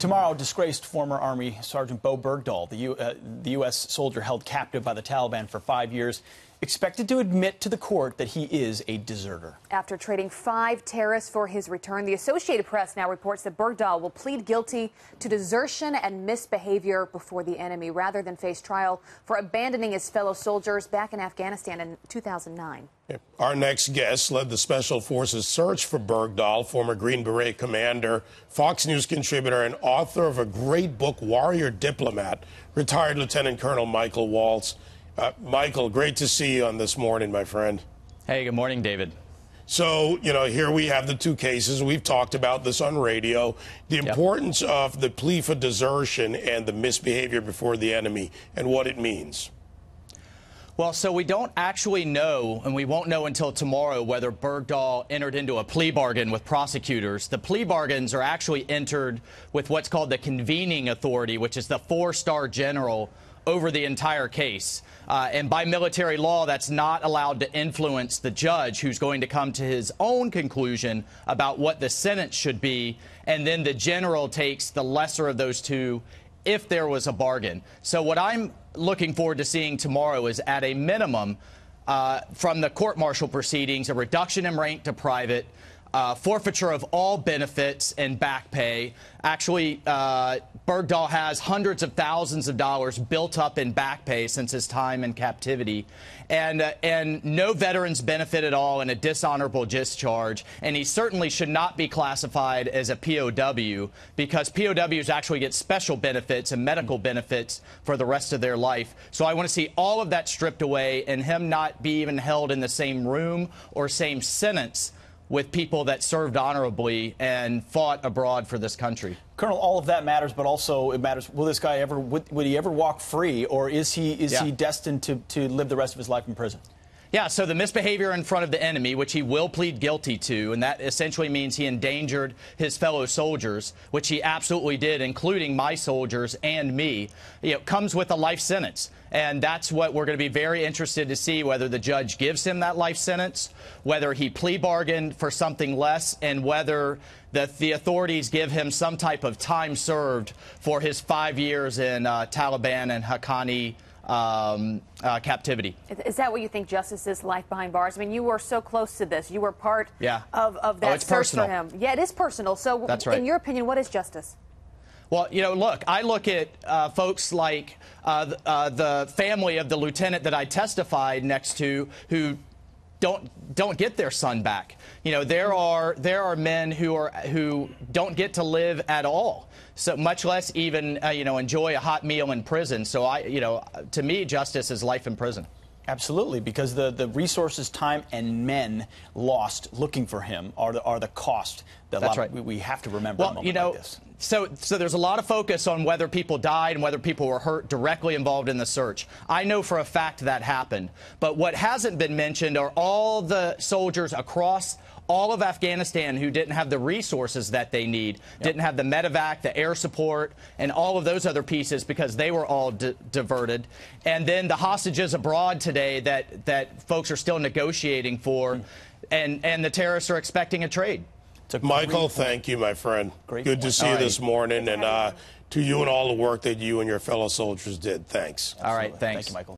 Tomorrow, disgraced former Army Sergeant Bowe Bergdahl, the U.S. soldier held captive by the Taliban for 5 years, expected to admit to the court that he is a deserter. After trading 5 terrorists for his return, the Associated Press now reports that Bergdahl will plead guilty to desertion and misbehavior before the enemy rather than face trial for abandoning his fellow soldiers back in Afghanistan in 2009. Our next guest led the Special Forces search for Bergdahl, former Green Beret commander, Fox News contributor, and author of a great book, Warrior Diplomat, retired Lieutenant Colonel Michael Waltz. Michael, great to see you on this morning, my friend. Hey, good morning, David. So, here we have the 2 cases. We've talked about this on radio. The importance of the plea for desertion and the misbehavior before the enemy and what it means. Well, so we don't actually know, and we won't know until tomorrow, whether Bergdahl entered into a plea bargain with prosecutors. The plea bargains are actually entered with what's called the convening authority, which is the 4-star general over the entire case. And by military law, that's not allowed to influence the judge, who's going to come to his own conclusion about what the sentence should be. And then the general takes the lesser of those 2 if there was a bargain. So what I'm looking forward to seeing tomorrow is, at a minimum, from the court-martial proceedings, a reduction in rank to private, forfeiture of all benefits and back pay. Actually, Bergdahl has hundreds of thousands of dollars built up in back pay since his time in captivity, and no veterans benefit at all, and a dishonorable discharge. And he certainly should not be classified as a POW, because POWs actually get special benefits and medical benefits for the rest of their life. So I want to see all of that stripped away, and him not be even held in the same room or same sentence with people that served honorably and fought abroad for this country. Colonel, all of that matters, but also it matters, will this guy ever, would he ever walk free, or is he destined to live the rest of his life in prison? Yeah, so the misbehavior in front of the enemy, which he will plead guilty to, and that essentially means he endangered his fellow soldiers, which he absolutely did, including my soldiers and me, comes with a life sentence. And that's what we're going to be very interested to see, whether the judge gives him that life sentence, whether he plea bargained for something less, and whether the authorities give him some type of time served for his 5 years in Taliban and Haqqani captivity. Is that what you think justice is, life behind bars? I mean, you were so close to this. You were part of that search personal for him. Yeah, it is personal. So that's right. In your opinion, what is justice? Well, look, I look at folks like the family of the lieutenant that I testified next to, who don't get their son back. There are men who don't get to live at all, so much less even enjoy a hot meal in prison. So to me, justice is life in prison. Absolutely, because the resources, time, and men lost looking for him are the cost that we have to remember. Well, a moment like this. So there's a lot of focus on whether people died and whether people were hurt directly involved in the search. I know for a fact that happened. But what hasn't been mentioned are all the soldiers across all of Afghanistan who didn't have the resources that they need, didn't have the medevac, the air support, and all of those other pieces, because they were all diverted. And then the hostages abroad today that folks are still negotiating for, and the terrorists are expecting a trade. Michael, thank you, my friend. Good to see you this morning, and to you and all the work that you and your fellow soldiers did. Thanks. All right, thanks. Thank you, Michael.